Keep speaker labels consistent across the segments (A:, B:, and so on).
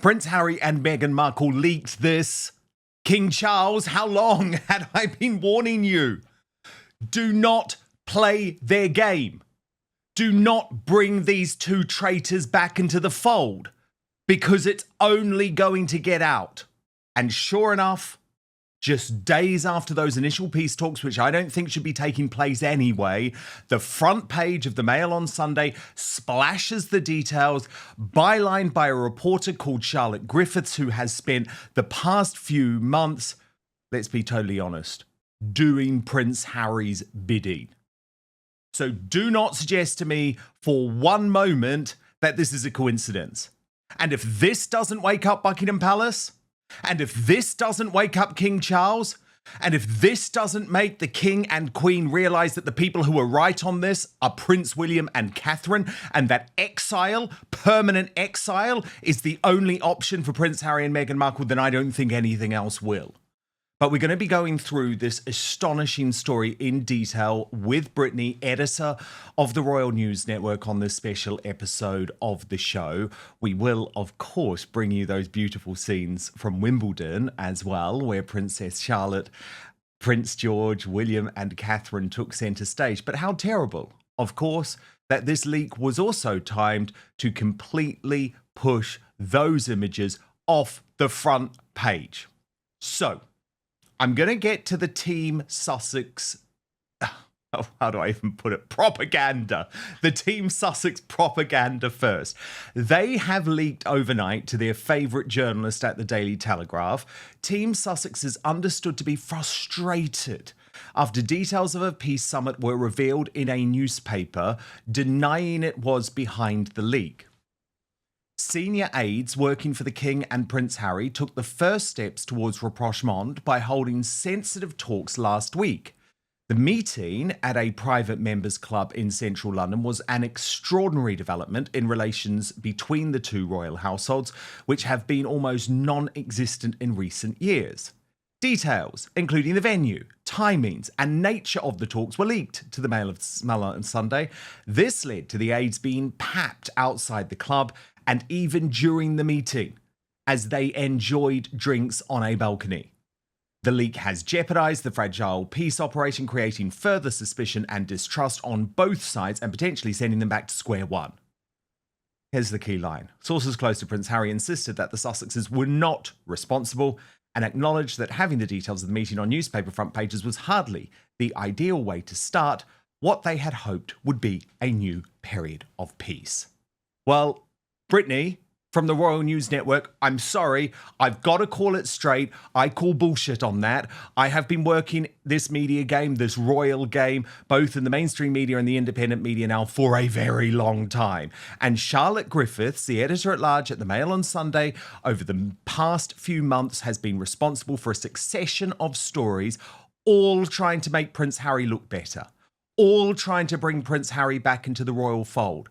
A: Prince Harry and Meghan Markle leaked this. King Charles, how long had I been warning you? Do not play their game. Do not bring these two traitors back into the fold because it's only going to get out. And sure enough, just days after those initial peace talks, which I don't think should be taking place anyway, the front page of the Mail on Sunday splashes the details, bylined by a reporter called Charlotte Griffiths, who has spent the past few months, let's be totally honest, doing Prince Harry's bidding. So do not suggest to me for one moment that this is a coincidence. And if this doesn't wake up Buckingham Palace, and if this doesn't wake up King Charles, and if this doesn't make the King and Queen realize that the people who are right on this are Prince William and Catherine, and that exile, permanent exile, is the only option for Prince Harry and Meghan Markle, then I don't think anything else will. But we're going to be going through this astonishing story in detail with Brittany, editor of the Royal News Network, on this special episode of the show. We will, of course, bring you those beautiful scenes from Wimbledon as well, where Princess Charlotte, Prince George, William and Catherine took centre stage. But how terrible, of course, that this leak was also timed to completely push those images off the front page. So I'm going to get to the Team Sussex, how do I even put it? Propaganda. The Team Sussex propaganda first. They have leaked overnight to their favourite journalist at the Daily Telegraph. Team Sussex is understood to be frustrated after details of a peace summit were revealed in a newspaper, denying it was behind the leak. Senior aides working for the King and Prince Harry took the first steps towards rapprochement by holding sensitive talks last week. The meeting at a private members' club in central London was an extraordinary development in relations between the two royal households, which have been almost non-existent in recent years. Details, including the venue, timings, and nature of the talks, were leaked to the Mail on Sunday. This led to the aides being papped outside the club and even during the meeting, as they enjoyed drinks on a balcony. The leak has jeopardized the fragile peace operation, creating further suspicion and distrust on both sides and potentially sending them back to square one. Here's the key line. Sources close to Prince Harry insisted that the Sussexes were not responsible and acknowledged that having the details of the meeting on newspaper front pages was hardly the ideal way to start what they had hoped would be a new period of peace. Well, Brittany, from the Royal News Network, I'm sorry, I've got to call it straight. I call bullshit on that. I have been working this media game, this royal game, both in the mainstream media and the independent media now for a very long time. And Charlotte Griffiths, the editor-at-large at the Mail on Sunday, over the past few months has been responsible for a succession of stories, all trying to make Prince Harry look better, all trying to bring Prince Harry back into the royal fold.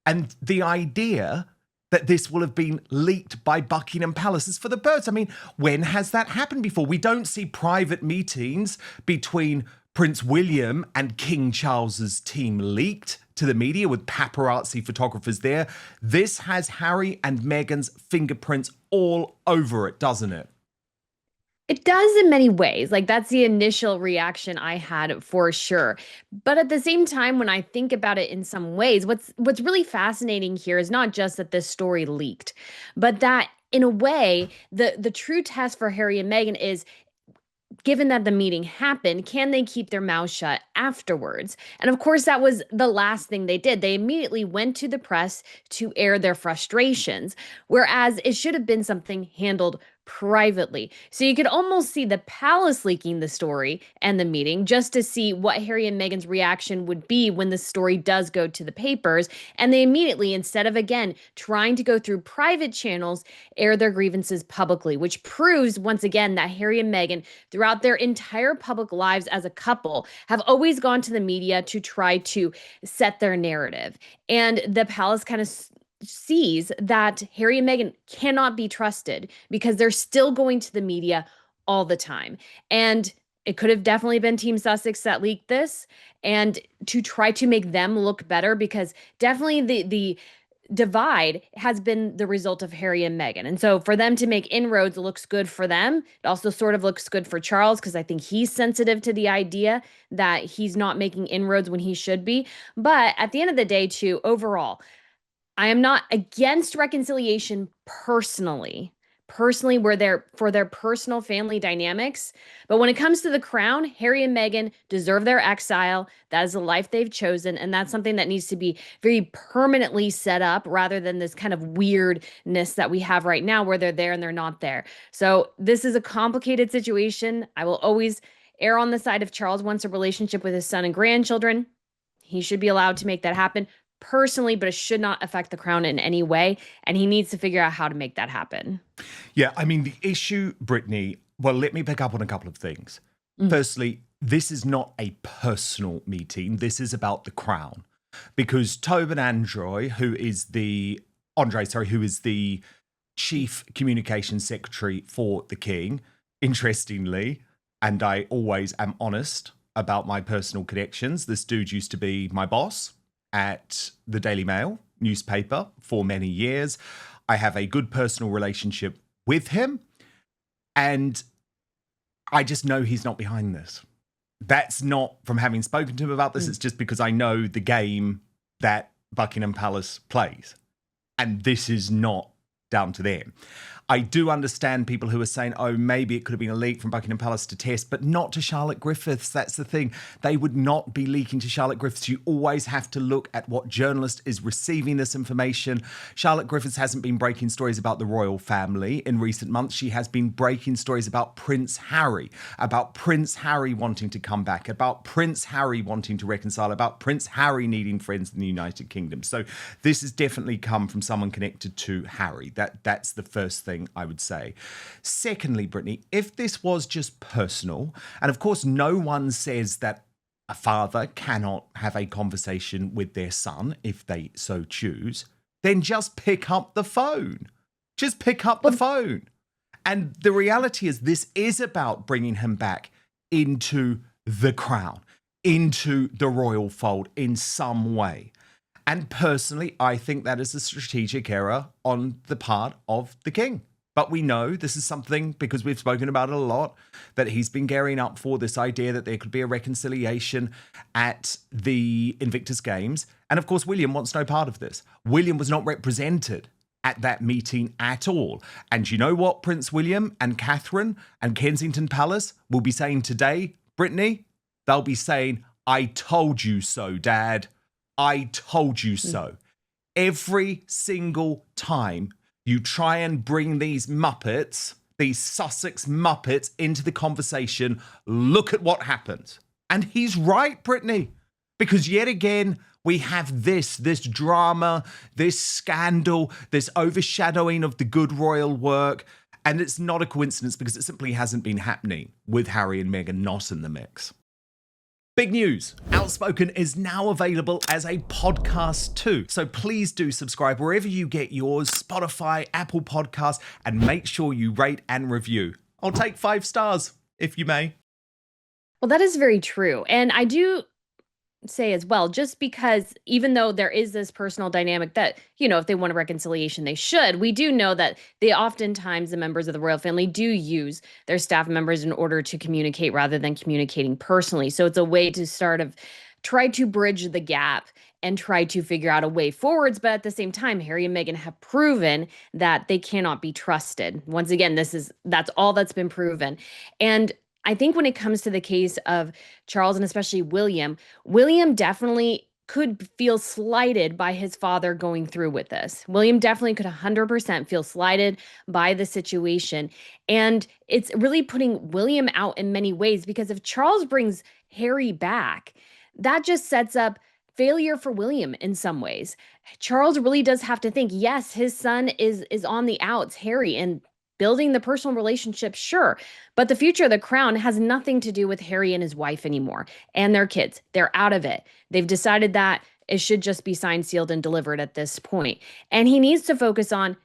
A: And the idea that this will have been leaked by Buckingham Palace is for the birds. I mean, when has that happened before? We don't see private meetings between Prince William and King Charles's team leaked to the media with paparazzi photographers there. This has Harry and Meghan's fingerprints all over it, doesn't it?
B: It does in many ways. Like, that's the initial reaction I had for sure. But at the same time, when I think about it in some ways, what's really fascinating here is not just that this story leaked, but that in a way, the true test for Harry and Meghan is, given that the meeting happened, can they keep their mouths shut afterwards? And of course, that was the last thing they did. They immediately went to the press to air their frustrations, whereas it should have been something handled privately. So you could almost see the palace leaking the story and the meeting just to see what Harry and Meghan's reaction would be when the story does go to the papers. And they immediately, instead of, again, trying to go through private channels, air their grievances publicly, which proves once again that Harry and Meghan, throughout their entire public lives as a couple, have always gone to the media to try to set their narrative. And the palace kind of sees that Harry and Meghan cannot be trusted because they're still going to the media all the time. And it could have definitely been Team Sussex that leaked this, and to try to make them look better, because definitely the divide has been the result of Harry and Meghan. And so for them to make inroads looks good for them. It also sort of looks good for Charles because I think he's sensitive to the idea that he's not making inroads when he should be. But at the end of the day, too, overall, I am not against reconciliation personally where they're for their personal family dynamics, but when it comes to the crown, Harry and Meghan deserve their exile. That is the life they've chosen, and that's something that needs to be very permanently set up rather than this kind of weirdness that we have right now where they're there and they're not there. So this is a complicated situation. I will always err on the side of Charles wants a relationship with his son and grandchildren. He should be allowed to make that happen personally, but it should not affect the crown in any way. And he needs to figure out how to make that happen.
A: Yeah, I mean, the issue, Brittany, well, let me pick up on a couple of things. Firstly, this is not a personal meeting. This is about the crown. Because Tobin Androy, who is the chief communications secretary for the king, interestingly, and I always am honest about my personal connections, this dude used to be my boss at the Daily Mail newspaper for many years. I have a good personal relationship with him, and I just know he's not behind this. That's not from having spoken to him about this. It's just because I know the game that Buckingham Palace plays, and this is not down to them. I do understand people who are saying, oh, maybe it could have been a leak from Buckingham Palace to Tess, but not to Charlotte Griffiths. That's the thing. They would not be leaking to Charlotte Griffiths. You always have to look at what journalist is receiving this information. Charlotte Griffiths hasn't been breaking stories about the royal family in recent months. She has been breaking stories about Prince Harry wanting to come back, about Prince Harry wanting to reconcile, about Prince Harry needing friends in the United Kingdom. So this has definitely come from someone connected to Harry. That's the first thing I would say. Secondly, Brittany, if this was just personal, and of course no one says that a father cannot have a conversation with their son if they so choose, then just pick up the phone. Just pick up the phone. And the reality is this is about bringing him back into the crown, into the royal fold in some way. And personally, I think that is a strategic error on the part of the king. But we know this is something, because we've spoken about it a lot, that he's been gearing up for, this idea that there could be a reconciliation at the Invictus Games. And of course, William wants no part of this. William was not represented at that meeting at all. And you know what Prince William and Catherine and Kensington Palace will be saying today, Brittany? They'll be saying, I told you so, Dad. I told you so. Every single time you try and bring these Muppets, these Sussex Muppets into the conversation, look at what happens. And he's right, Brittany, because yet again, we have this drama, this scandal, this overshadowing of the good royal work. And it's not a coincidence because it simply hasn't been happening with Harry and Meghan not in the mix. Big news, Outspoken is now available as a podcast too. So please do subscribe wherever you get yours, Spotify, Apple Podcasts, and make sure you rate and review. I'll take 5 stars, if you may.
B: Well, that is very true. And I do say as well, just because even though there is this personal dynamic that, you know, if they want a reconciliation, they should, we do know that they oftentimes, the members of the royal family do use their staff members in order to communicate rather than communicating personally. So it's a way to sort of try to bridge the gap and try to figure out a way forwards. But at the same time, Harry and Meghan have proven that they cannot be trusted. Once again, that's all that's been proven. And I think when it comes to the case of Charles and especially William definitely could feel slighted by his father going through with this. William definitely could 100% feel slighted by the situation. And it's really putting William out in many ways, because if Charles brings Harry back, that just sets up failure for William in some ways. Charles really does have to think, yes, his son is on the outs, Harry, and building the personal relationship, sure. But the future of the crown has nothing to do with Harry and his wife anymore and their kids. They're out of it. They've decided that it should just be signed, sealed, and delivered at this point. And he needs to focus on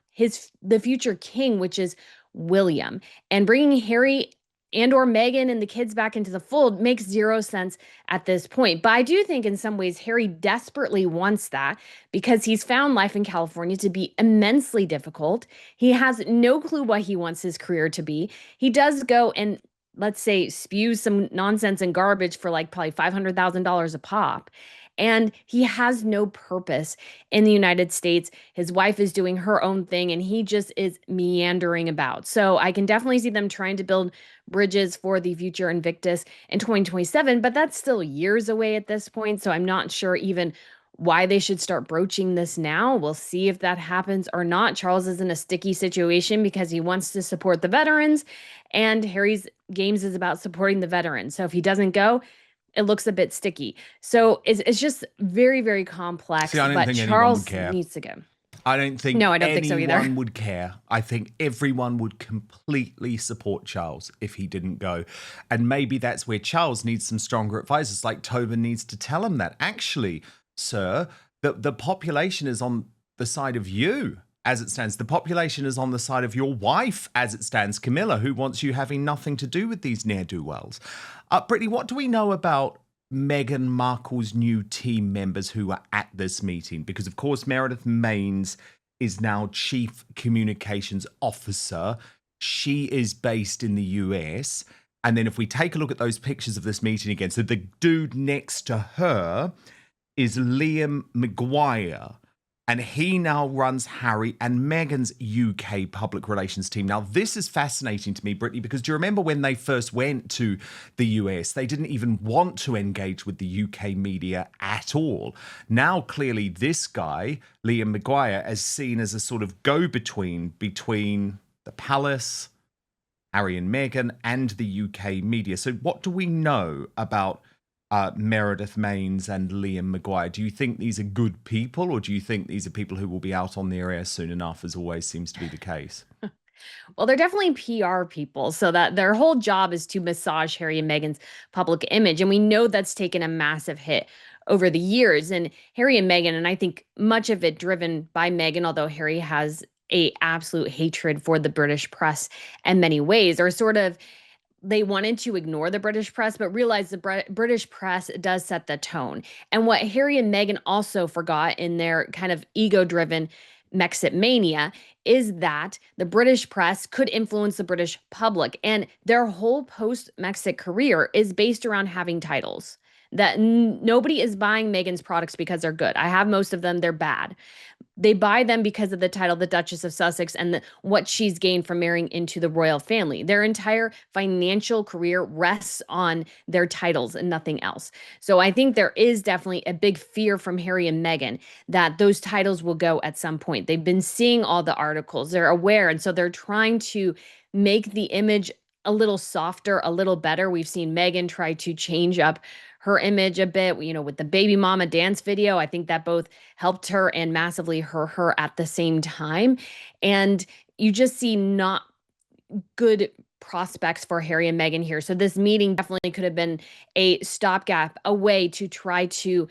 B: the future king, which is William. And bringing Harry and or Meghan and the kids back into the fold makes zero sense at this point. But I do think in some ways Harry desperately wants that because he's found life in California to be immensely difficult. He has no clue what he wants his career to be. He does go and, let's say, spew some nonsense and garbage for like probably $500,000 a pop. And he has no purpose in the United States. His wife is doing her own thing and he just is meandering about. So I can definitely see them trying to build bridges for the future Invictus in 2027, but that's still years away at this point. So I'm not sure even why they should start broaching this now. We'll see if that happens or not. Charles is in a sticky situation because he wants to support the veterans, and Harry's games is about supporting the veterans. So if he doesn't go, it looks a bit sticky. So it's just very, very complex.
A: See, I don't
B: but
A: think anyone would
B: Charles
A: care.
B: needs to go.
A: I don't think
B: No, I don't think so either.
A: anyone would care. I think everyone would completely support Charles if he didn't go. And maybe that's where Charles needs some stronger advisors, like Tobin needs to tell him that. Actually, sir, the population is on the side of you as it stands. The population is on the side of your wife as it stands, Camilla, who wants you having nothing to do with these ne'er-do-wells. Brittany, what do we know about Meghan Markle's new team members who are at this meeting? Because, of course, Meredith Maines is now Chief Communications Officer. She is based in the US. And then if we take a look at those pictures of this meeting again, so the dude next to her is Liam Maguire. And he now runs Harry and Meghan's UK public relations team. Now, this is fascinating to me, Brittany, because do you remember when they first went to the US, they didn't even want to engage with the UK media at all. Now, clearly, this guy, Liam Maguire, is seen as a sort of go-between between the palace, Harry and Meghan, and the UK media. So what do we know about Meredith Maines and Liam Maguire? Do you think these are good people, or do you think these are people who will be out on their air soon enough, as always seems to be the case?
B: Well, they're definitely PR people, so that their whole job is to massage Harry and Meghan's public image. And we know that's taken a massive hit over the years. And Harry and Meghan, and I think much of it driven by Meghan, although Harry has a absolute hatred for the British press in many ways, are sort of, they wanted to ignore the British press, but realized the British press does set the tone. And what Harry and Meghan also forgot in their kind of ego-driven Mexit mania is that the British press could influence the British public. And their whole post-Mexit career is based around having titles. That nobody is buying Meghan's products because they're good. I have most of them, they're bad. They buy them because of the title, the Duchess of Sussex, and what she's gained from marrying into the royal family. Their entire financial career rests on their titles and nothing else. So I think there is definitely a big fear from Harry and Meghan that those titles will go at some point. They've been seeing all the articles, they're aware, and so they're trying to make the image a little softer, a little better. We've seen Meghan try to change up her image a bit, with the baby mama dance video. I think that both helped her and massively hurt her at the same time. And you just see not good prospects for Harry and Meghan here. So this meeting definitely could have been a stopgap, a way to try to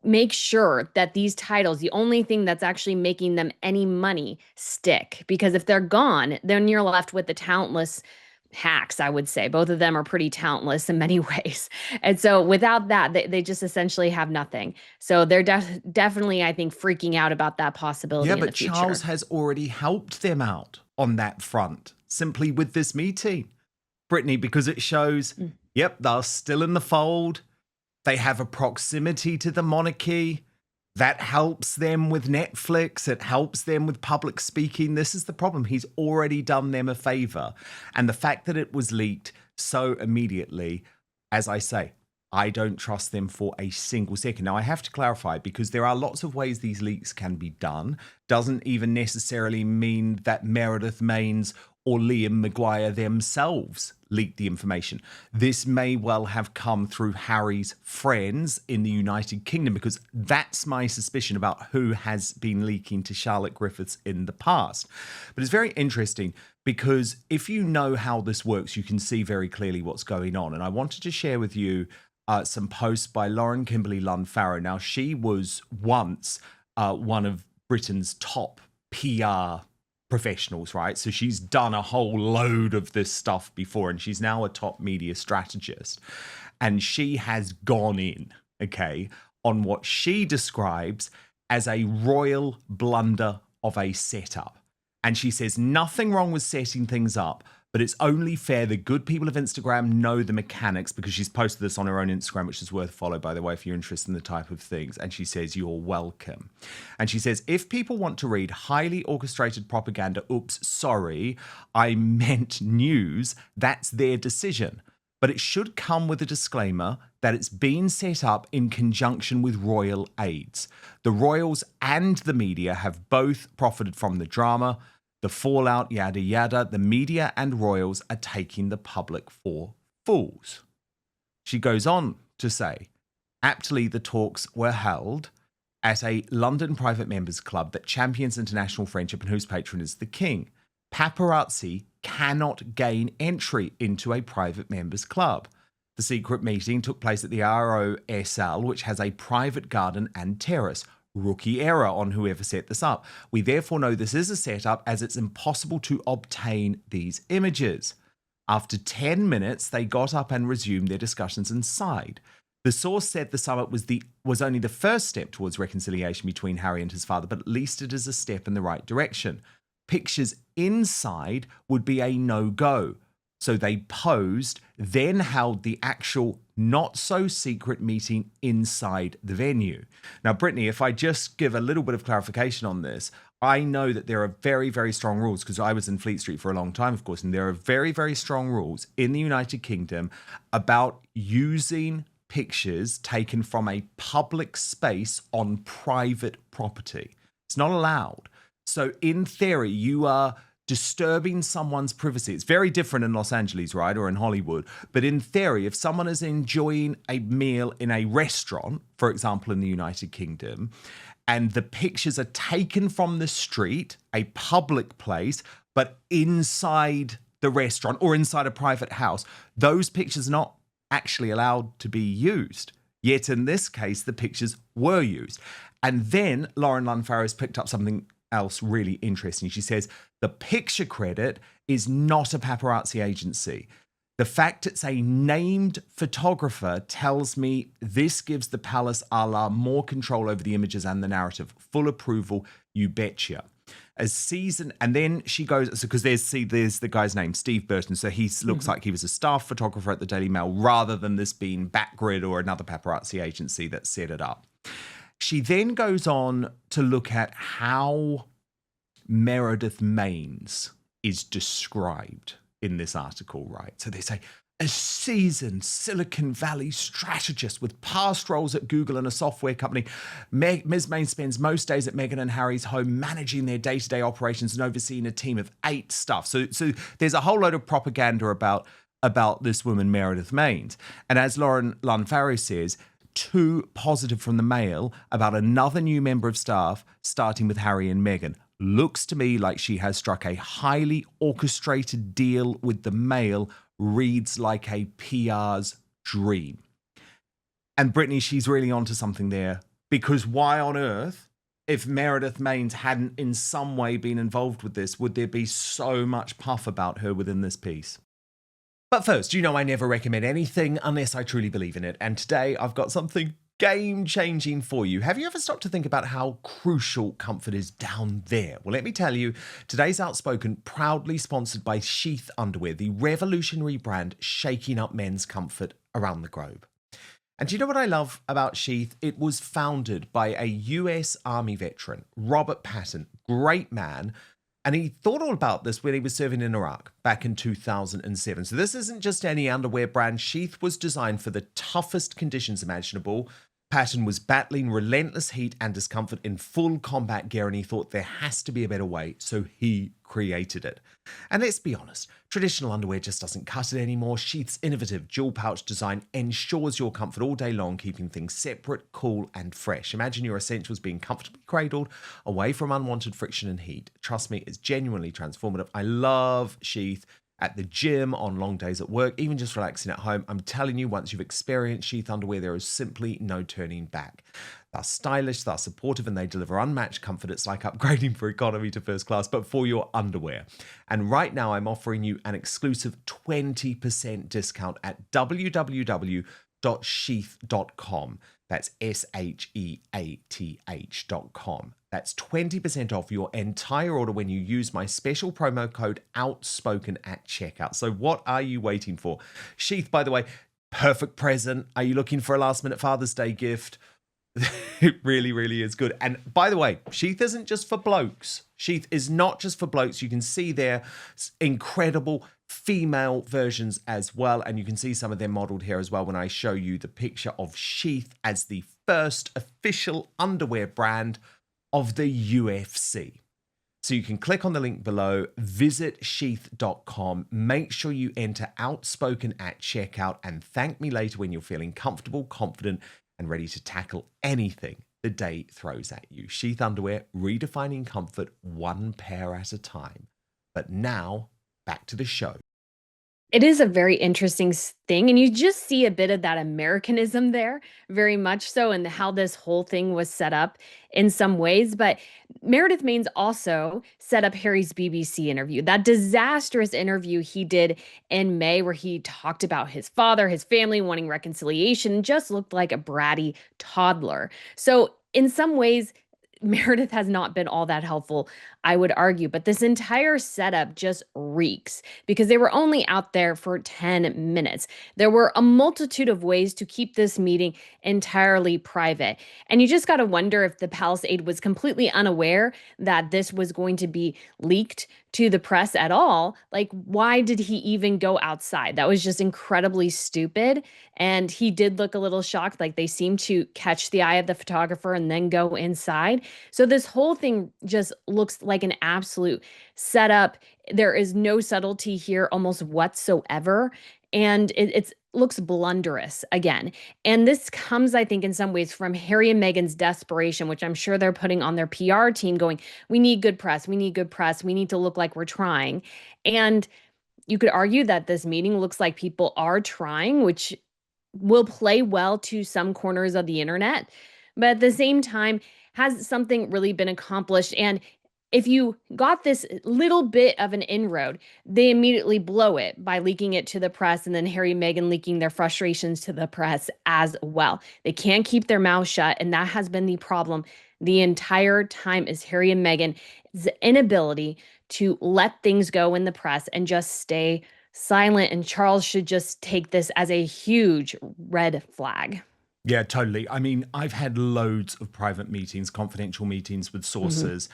B: make sure that these titles, the only thing that's actually making them any money, stick. Because if they're gone, then you're left with the talentless hacks, I would say. Both of them are pretty talentless in many ways. And so without that, they just essentially have nothing. So they're definitely, I think, freaking out about that possibility in the future.
A: Yeah, but Charles has already helped them out on that front, simply with this meeting, Brittany, because it shows, yep, they're still in the fold. They have a proximity to the monarchy. That helps them with Netflix. It helps them with public speaking. This is the problem. He's already done them a favor. And the fact that it was leaked so immediately, as I say, I don't trust them for a single second. Now, I have to clarify, because there are lots of ways these leaks can be done. Doesn't even necessarily mean that Meredith Maines or Liam Maguire themselves leaked the information. This may well have come through Harry's friends in the United Kingdom, because that's my suspicion about who has been leaking to Charlotte Griffiths in the past. But it's very interesting, because if you know how this works, you can see very clearly what's going on. And I wanted to share with you some posts by Lauren Kimberly Lunn Farrow. Now, she was once one of Britain's top PR professionals, right? So she's done a whole load of this stuff before, and she's now a top media strategist. And she has gone in, okay, on what she describes as a royal blunder of a setup. And she says nothing wrong with setting things up, but it's only fair the good people of Instagram know the mechanics, because she's posted this on her own Instagram, which is worth a follow, by the way, if you're interested in the type of things. And she says, you're welcome. And she says, if people want to read highly orchestrated propaganda, oops, sorry, I meant news, that's their decision. But it should come with a disclaimer that it's been set up in conjunction with royal aides. The royals and the media have both profited from the drama, the fallout, yada, yada. The media and royals are taking the public for fools. She goes on to say, aptly, the talks were held at a London private members club that champions international friendship and whose patron is the king. Paparazzi cannot gain entry into a private members club. The secret meeting took place at the ROSL, which has a private garden and terrace. Rookie error on whoever set this up. We therefore know this is a setup, as it's impossible to obtain these images. After 10 minutes, they got up and resumed their discussions inside. The source said the summit was only the first step towards reconciliation between Harry and his father, but at least it is a step in the right direction. Pictures inside would be a no-go. So they posed, then held the actual not-so-secret meeting inside the venue. Now, Brittany, if I just give a little bit of clarification on this, I know that there are very, very strong rules, because I was in Fleet Street for a long time, of course, and there are very, very strong rules in the United Kingdom about using pictures taken from a public space on private property. It's not allowed. So in theory, you are disturbing someone's privacy. It's very different in Los Angeles, right, or in Hollywood. But in theory, if someone is enjoying a meal in a restaurant, for example, in the United Kingdom, and the pictures are taken from the street, a public place, but inside the restaurant or inside a private house, those pictures are not actually allowed to be used. Yet in this case, the pictures were used. And then Lauren Lunn-Farris picked up something else really interesting. She says, the picture credit is not a paparazzi agency. The fact it's a named photographer tells me this gives the Palace a la more control over the images and the narrative. Full approval, you betcha. And then she goes, because there's the guy's name, Steve Burton. So he looks like he was a staff photographer at the Daily Mail, rather than this being Backgrid or another paparazzi agency that set it up. She then goes on to look at how Meredith Maines is described in this article, right? So they say, a seasoned Silicon Valley strategist with past roles at Google and a software company, Ms. Maines spends most days at Meghan and Harry's home managing their day-to-day operations and overseeing a team of 8 staff. So there's a whole load of propaganda about this woman, Meredith Maines. And as Lauren Lunn-Farris says, too positive from the Mail about another new member of staff starting with Harry and Meghan. Looks to me like she has struck a highly orchestrated deal with the Mail. Reads like a PR's dream. And Brittany, she's really onto something there, because why on earth, if Meredith Maines hadn't in some way been involved with this, would there be so much puff about her within this piece? But first, you know I never recommend anything unless I truly believe in it. And today I've got something game-changing for you. Have you ever stopped to think about how crucial comfort is down there? Well, let me tell you, today's Outspoken proudly sponsored by Sheath Underwear, the revolutionary brand shaking up men's comfort around the globe. And do you know what I love about Sheath? It was founded by a US Army veteran, Robert Patton, great man. And he thought all about this when he was serving in Iraq back in 2007. So this isn't just any underwear brand. Sheath was designed for the toughest conditions imaginable. Patton was battling relentless heat and discomfort in full combat gear, and he thought there has to be a better way, so he created it. And let's be honest, traditional underwear just doesn't cut it anymore. Sheath's innovative dual pouch design ensures your comfort all day long, keeping things separate, cool, and fresh. Imagine your essentials being comfortably cradled away from unwanted friction and heat. Trust me, it's genuinely transformative. I love Sheath. at the gym, on long days at work, even just relaxing at home. I'm telling you, once you've experienced sheath underwear, there is simply no turning back. They're stylish, they're supportive, and they deliver unmatched comfort. It's like upgrading from economy to first class, but for your underwear. And right now, I'm offering you an exclusive 20% discount at www.sheath.com. That's SHEATH.com. That's 20% off your entire order when you use my special promo code Outspoken at checkout. So what are you waiting for? Sheath, by the way, perfect present. Are you looking for a last minute Father's Day gift? It really, really is good. And by the way, sheath isn't just for blokes. Sheath is not just for blokes. You can see their incredible female versions as well. And you can see some of them modeled here as well when I show you the picture of Sheath as the first official underwear brand of the UFC. So you can click on the link below, visit sheath.com, make sure you enter Outspoken at checkout, and thank me later when you're feeling comfortable, confident, and ready to tackle anything the day throws at you. Sheath underwear, redefining comfort one pair at a time. But now, back to the show.
B: It is a very interesting thing, and you just see a bit of that Americanism there, very much so, and how this whole thing was set up in some ways. But Meredith Maines also set up Harry's BBC interview, that disastrous interview he did in May, where he talked about his father, his family wanting reconciliation, just looked like a bratty toddler. So in some ways, Meredith has not been all that helpful, I would argue, but this entire setup just reeks because they were only out there for 10 minutes. There were a multitude of ways to keep this meeting entirely private. And you just got to wonder if the Palace aide was completely unaware that this was going to be leaked to the press at all. Like, why did he even go outside? That was just incredibly stupid. And he did look a little shocked, like they seemed to catch the eye of the photographer and then go inside. So this whole thing just looks like an absolute setup. There is no subtlety here almost whatsoever. And it looks blunderous again. And this comes, I think, in some ways from Harry and Meghan's desperation, which I'm sure they're putting on their PR team going, we need good press. We need good press. We need to look like we're trying. And you could argue that this meeting looks like people are trying, which will play well to some corners of the internet. But at the same time, has something really been accomplished? And if you got this little bit of an inroad, they immediately blow it by leaking it to the press, and then Harry and Meghan leaking their frustrations to the press as well. They can't keep their mouths shut, and that has been the problem the entire time, is Harry and Meghan's inability to let things go in the press and just stay silent. And Charles should just take this as a huge red flag.
A: Yeah, totally. I mean, I've had loads of private meetings, confidential meetings with sources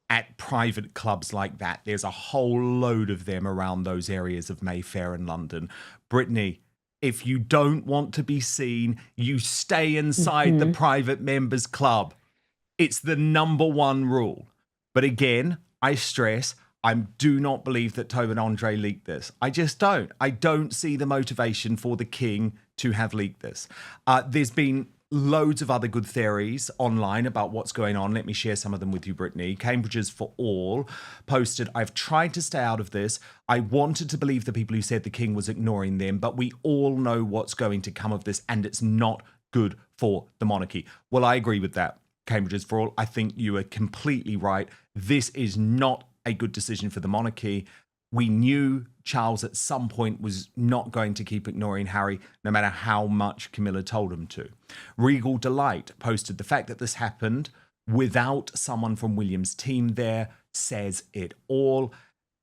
A: at private clubs like that. There's a whole load of them around those areas of Mayfair and London. Brittany, if you don't want to be seen, you stay inside the private members club. It's the number one rule. But again, I stress, I do not believe that Tobin Andre leaked this. I just don't. I don't see the motivation for the king to have leaked this. There's been loads of other good theories online about what's going on. Let me share some of them with you, Brittany. Cambridge's For All posted, I've tried to stay out of this. I wanted to believe the people who said the king was ignoring them, but we all know what's going to come of this, and it's not good for the monarchy. Well, I agree with that, Cambridge's For All. I think you are completely right. This is not a good decision for the monarchy. We knew Charles at some point was not going to keep ignoring Harry, no matter how much Camilla told him to. Regal Delight posted, the fact that this happened without someone from William's team there says it all.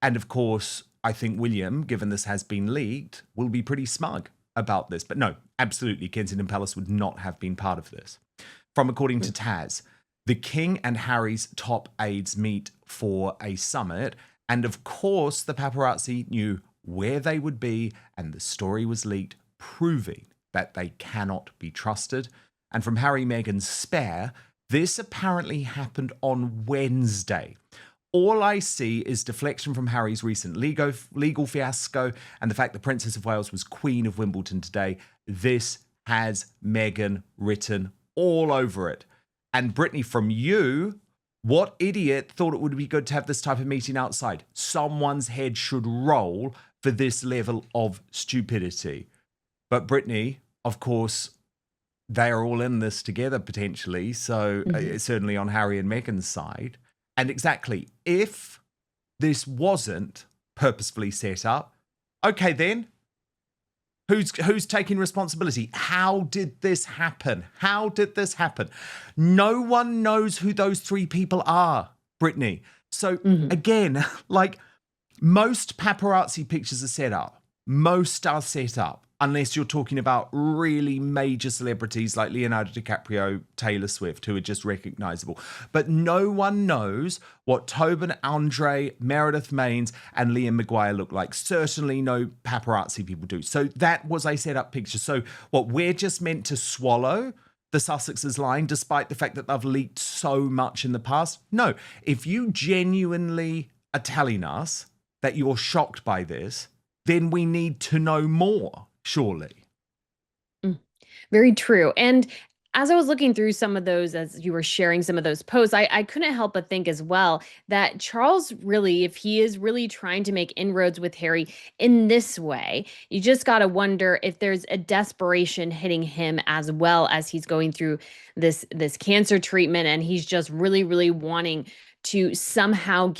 A: And of course, I think William, given this has been leaked, will be pretty smug about this. But no, absolutely, Kensington Palace would not have been part of this. From According to Taz, the King and Harry's top aides meet for a summit. And of course, the paparazzi knew where they would be, and the story was leaked, proving that they cannot be trusted. And from Harry-Meghan's Spare, this apparently happened on Wednesday. All I see is deflection from Harry's recent legal fiasco and the fact the Princess of Wales was Queen of Wimbledon today. This has Meghan written all over it. And Brittany, from you, what idiot thought it would be good to have this type of meeting outside? Someone's head should roll for this level of stupidity. But Brittany, of course, they are all in this together potentially. So certainly on Harry and Meghan's side. And exactly, if this wasn't purposefully set up, okay then, who's taking responsibility? How did this happen? How did this happen? No one knows who those three people are, Brittany. So again, like most paparazzi pictures are set up. Most are set up, unless you're talking about really major celebrities like Leonardo DiCaprio, Taylor Swift, who are just recognizable. But no one knows what Tobin, Andre, Meredith Maines, and Liam Maguire look like. Certainly no paparazzi people do. So that was a set up picture. So what, we're just meant to swallow the Sussexes line, despite the fact that they've leaked so much in the past? No. If you genuinely are telling us that you're shocked by this, then we need to know more, surely.
B: Very true. And as I was looking through some of those, as you were sharing some of those posts, I couldn't help but think as well that Charles really, if he is really trying to make inroads with Harry in this way, you just got to wonder if there's a desperation hitting him as well as he's going through this cancer treatment, and he's just really, really wanting to somehow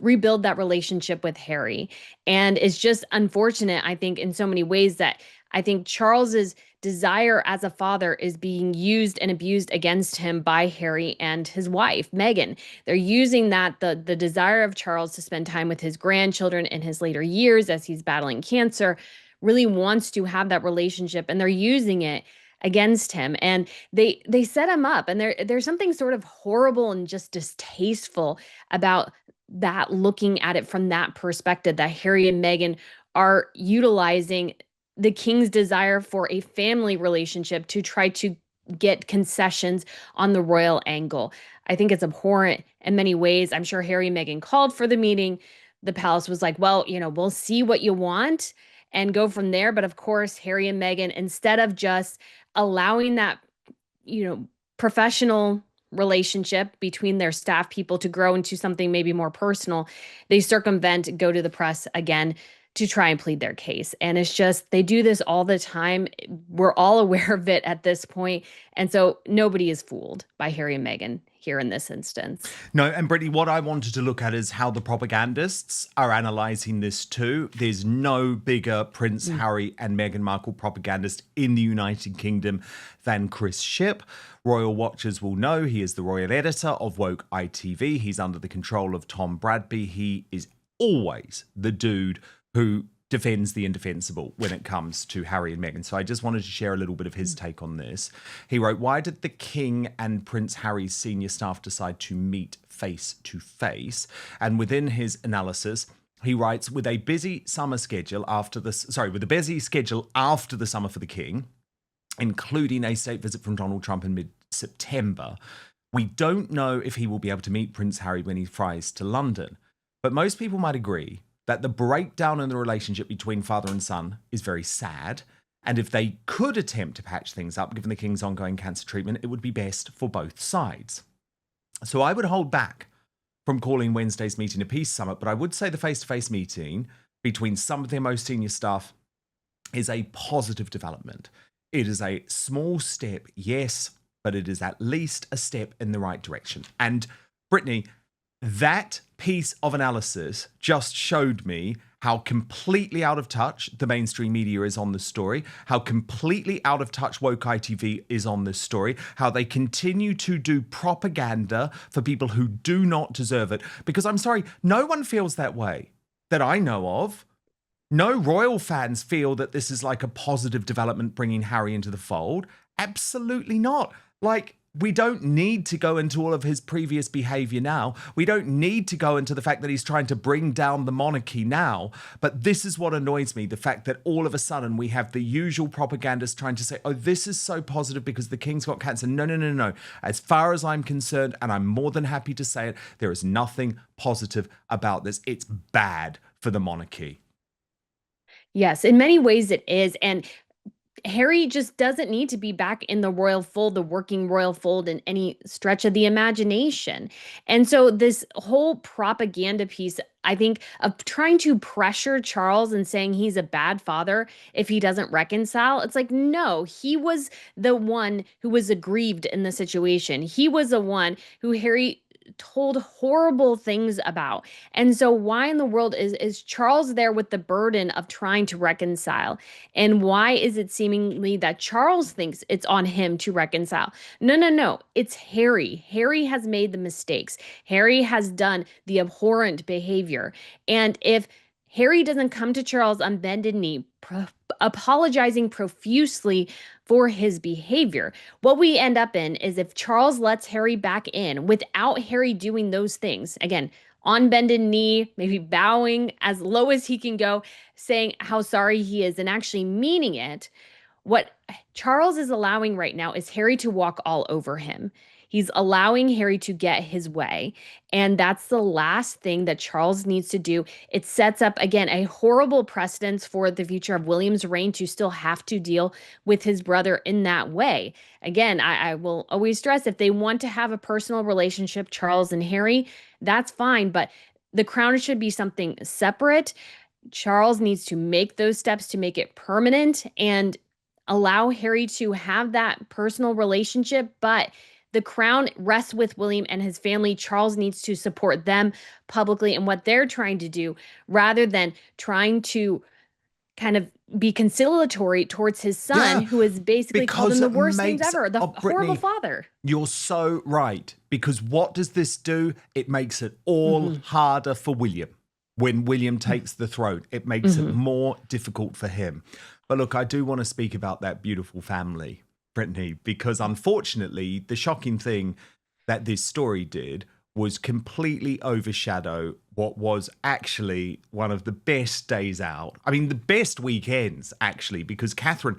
B: rebuild that relationship with Harry. And it's just unfortunate, I think, in so many ways, that I think Charles's desire as a father is being used and abused against him by Harry and his wife, Meghan. They're using that, the desire of Charles to spend time with his grandchildren in his later years as he's battling cancer, really wants to have that relationship, and they're using it against him. And they set him up, and there's something sort of horrible and just distasteful about that, looking at it from that perspective, that Harry and Meghan are utilizing the king's desire for a family relationship to try to get concessions on the royal angle. I think it's abhorrent in many ways. I'm sure Harry and Meghan called for the meeting. The palace was like, well, we'll see what you want and go from there. But of course, Harry and Meghan, instead of just allowing that, professional relationship between their staff people to grow into something maybe more personal, they circumvent, go to the press again to try and plead their case. And it's just, they do this all the time. We're all aware of it at this point. And so nobody is fooled by Harry and Meghan here in this instance.
A: No, and Brittany, what I wanted to look at is how the propagandists are analysing this too. There's no bigger Prince Harry and Meghan Markle propagandist in the United Kingdom than Chris Shipp. Royal watchers will know he is the royal editor of Woke ITV. He's under the control of Tom Bradby. He is always the dude who defends the indefensible when it comes to Harry and Meghan. So I just wanted to share a little bit of his take on this. He wrote, why did the King and Prince Harry's senior staff decide to meet face to face? And within his analysis, he writes, with a busy schedule after the summer for the King, including a state visit from Donald Trump in mid-September, we don't know if he will be able to meet Prince Harry when he flies to London. But most people might agree that the breakdown in the relationship between father and son is very sad. And if they could attempt to patch things up, given the King's ongoing cancer treatment, it would be best for both sides. So I would hold back from calling Wednesday's meeting a peace summit, but I would say the face-to-face meeting between some of their most senior staff is a positive development. It is a small step, yes, but it is at least a step in the right direction. And Brittany, that piece of analysis just showed me how completely out of touch the mainstream media is on this story, how completely out of touch Woke ITV is on this story, how they continue to do propaganda for people who do not deserve it. Because I'm sorry, no one feels that way that I know of. No royal fans feel that this is like a positive development bringing Harry into the fold. Absolutely not. Like, we don't need to go into all of his previous behavior now. We don't need to go into the fact that he's trying to bring down the monarchy now. But this is what annoys me, the fact that all of a sudden we have the usual propagandists trying to say, oh, this is so positive because the King's got cancer. No, no, no, no. As far as I'm concerned, and I'm more than happy to say it, there is nothing positive about this. It's bad for the monarchy.
B: Yes, in many ways it is. And Harry just doesn't need to be back in the royal fold, the working royal fold, in any stretch of the imagination. And so, this whole propaganda piece, I think, of trying to pressure Charles and saying he's a bad father if he doesn't reconcile, it's like, no, he was the one who was aggrieved in the situation. He was the one who Harry told horrible things about. And so why in the world is Charles there with the burden of trying to reconcile? And why is it seemingly that Charles thinks it's on him to reconcile? No, no, no. It's Harry. Harry has made the mistakes. Harry has done the abhorrent behavior. And if Harry doesn't come to Charles on bended knee, apologizing profusely for his behavior, what we end up in is, if Charles lets Harry back in without Harry doing those things, again, on bended knee, maybe bowing as low as he can go, saying how sorry he is and actually meaning it, what Charles is allowing right now is Harry to walk all over him. He's allowing Harry to get his way. And that's the last thing that Charles needs to do. It sets up, again, a horrible precedence for the future of William's reign to still have to deal with his brother in that way. Again, I will always stress, if they want to have a personal relationship, Charles and Harry, that's fine. But the crown should be something separate. Charles needs to make those steps to make it permanent and allow Harry to have that personal relationship, but the crown rests with William and his family. Charles needs to support them publicly in what they're trying to do, rather than trying to kind of be conciliatory towards his son,
A: Yeah,
B: who has basically called him
A: because
B: the
A: it
B: worst things
A: makes,
B: ever, the
A: oh,
B: horrible
A: Brittany,
B: father.
A: you're so right. Because what does this do? It makes it all harder for William. When William takes the throne, it makes it more difficult for him. But look, I do want to speak about that beautiful family, Brittany, because unfortunately, the shocking thing that this story did was completely overshadow what was actually one of the best days out. I mean, the best weekends, actually, because Catherine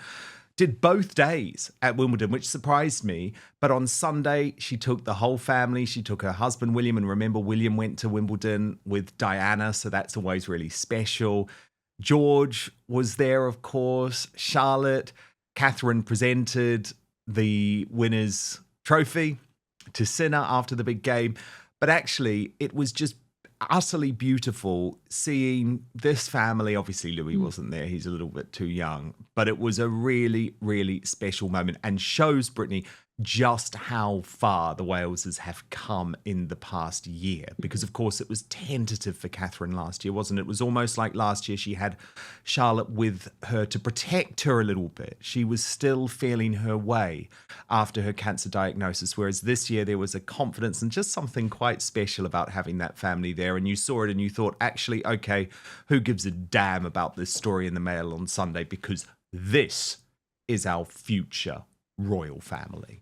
A: did both days at Wimbledon, which surprised me. But on Sunday, she took the whole family. She took her husband, William. And remember, William went to Wimbledon with Diana, so that's always really special. George was there, of course. Charlotte. Catherine presented the winner's trophy to Sinner after the big game. But actually, it was just utterly beautiful seeing this family. Obviously, Louis wasn't there. He's a little bit too young. But it was a really, really special moment, and shows, Brittany, just how far the Waleses have come in the past year. Because, of course, it was tentative for Catherine last year, wasn't it? It was almost like last year she had Charlotte with her to protect her a little bit. She was still feeling her way after her cancer diagnosis, whereas this year there was a confidence and just something quite special about having that family there. And you saw it and you thought, actually, okay, who gives a damn about this story in the Mail on Sunday? Because this is our future royal family.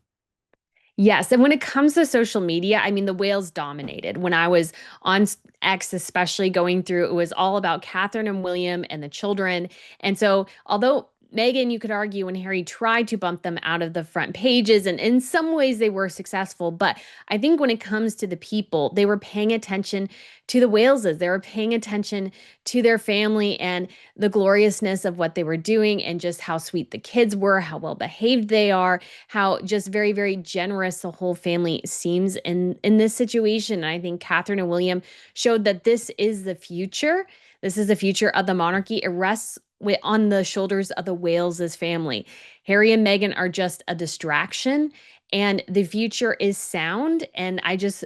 B: Yes, and when it comes to social media, I mean, the Wales dominated. When I was on X, especially going through, it was all about Catherine and William and the children. And so, although Meghan, you could argue, and Harry tried to bump them out of the front pages, and in some ways they were successful. But I think when it comes to the people, they were paying attention to the Waleses. They were paying attention to their family and the gloriousness of what they were doing, and just how sweet the kids were, how well behaved they are, how just very, very generous the whole family seems in this situation. And I think Catherine and William showed that this is the future. This is the future of the monarchy. It rests on the shoulders of the Waleses family. Harry and Meghan are just a distraction, and the future is sound. And I just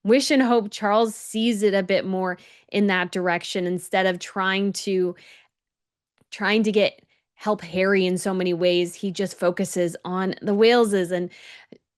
B: wish and hope Charles sees it a bit more in that direction, instead of trying to get help Harry in so many ways. He just focuses on the Waleses, and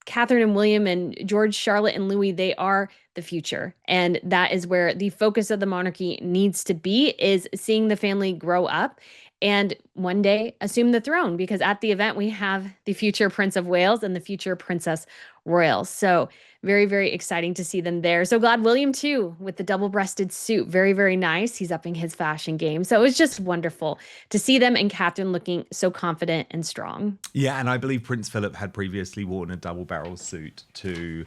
B: Catherine and William and George, Charlotte, and Louis, they are the future. And that is where the focus of the monarchy needs to be, is seeing the family grow up and one day assume the throne. Because at the event, we have the future Prince of Wales and the future Princess Royal. So very, very exciting to see them there. So glad William, too, with the double-breasted suit. Very, very nice. He's upping his fashion game. So it was just wonderful to see them, and Catherine looking so confident and strong.
A: Yeah, and I believe Prince Philip had previously worn a double-barrel suit to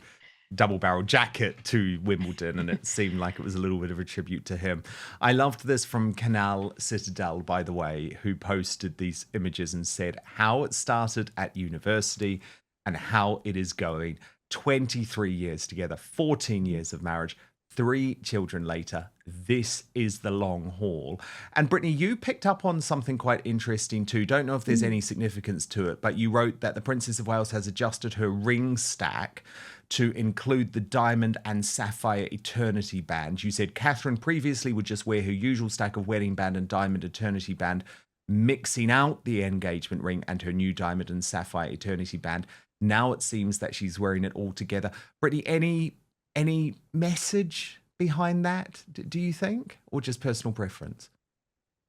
A: double barrel jacket to Wimbledon, and it seemed like it was a little bit of a tribute to him. I loved this from Canal Citadel, by the way, who posted these images and said how it started at university and how it is going. 23 years together, 14 years of marriage, 3 children later. This is the long haul. And Brittany, you picked up on something quite interesting too. Don't know if there's any significance to it, but you wrote that the Princess of Wales has adjusted her ring stack to include the diamond and sapphire eternity band. You said Catherine previously would just wear her usual stack of wedding band and diamond eternity band, mixing out the engagement ring and her new diamond and sapphire eternity band. Now it seems that she's wearing it all together. Brittany, any message behind that, do you think? Or just personal preference?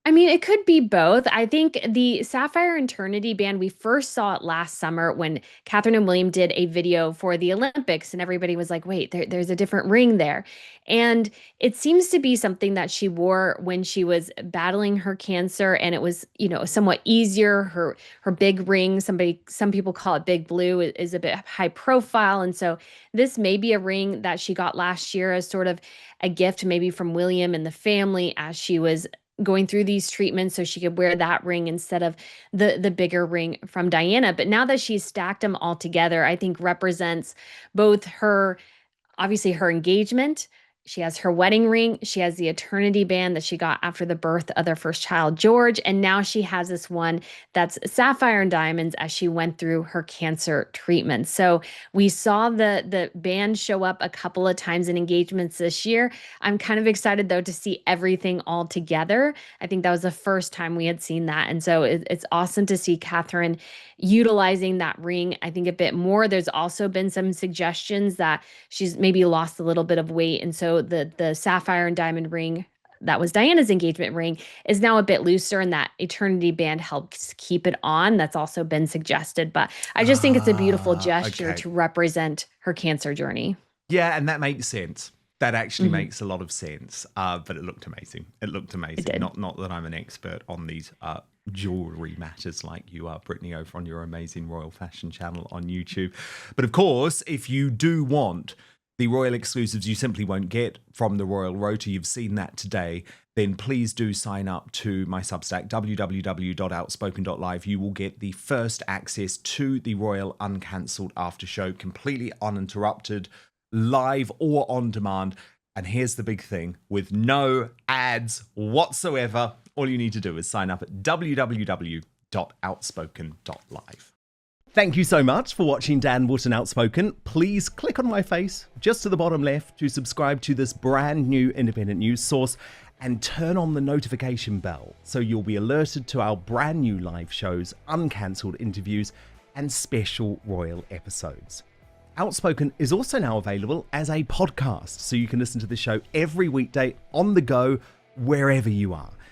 B: I mean, it could be both. I think the Sapphire Eternity band, we first saw it last summer when Catherine and William did a video for the Olympics, and everybody was like, wait, there's a different ring there. And it seems to be something that she wore when she was battling her cancer, and it was, somewhat easier. Her big ring, some people call it Big Blue, is a bit high profile. And so this may be a ring that she got last year as sort of a gift, maybe from William and the family as she was going through these treatments, so she could wear that ring instead of the bigger ring from Diana. But now that she's stacked them all together, I think represents both obviously her engagement. She has her wedding ring. She has the eternity band that she got after the birth of their first child, George. And now she has this one that's sapphire and diamonds as she went through her cancer treatment. So we saw the band show up a couple of times in engagements this year. I'm kind of excited, though, to see everything all together. I think that was the first time we had seen that. And so it's awesome to see Catherine utilizing that ring, I think, a bit more. There's also been some suggestions that she's maybe lost a little bit of weight. And so the sapphire and diamond ring that was Diana's engagement ring is now a bit looser, and that eternity band helps keep it on. That's also been suggested. But I just think it's a beautiful gesture to represent her cancer journey.
A: Yeah, and that makes sense. That actually makes a lot of sense. But it looked amazing. It looked amazing. Not that I'm an expert on these jewelry matters like you are, Brittany, over on your amazing Royal Fashion channel on YouTube. But of course, if you do want the Royal exclusives you simply won't get from the Royal Rota, you've seen that today, then please do sign up to my Substack, www.outspoken.live. You will get the first access to the Royal Uncancelled After Show, completely uninterrupted, live or on demand. And here's the big thing, with no ads whatsoever. All you need to do is sign up at www.outspoken.live. Thank you so much for watching Dan Wootton Outspoken. Please click on my face just to the bottom left to subscribe to this brand new independent news source and turn on the notification bell so you'll be alerted to our brand new live shows, uncancelled interviews, and special royal episodes. Outspoken is also now available as a podcast, so you can listen to the show every weekday on the go, wherever you are.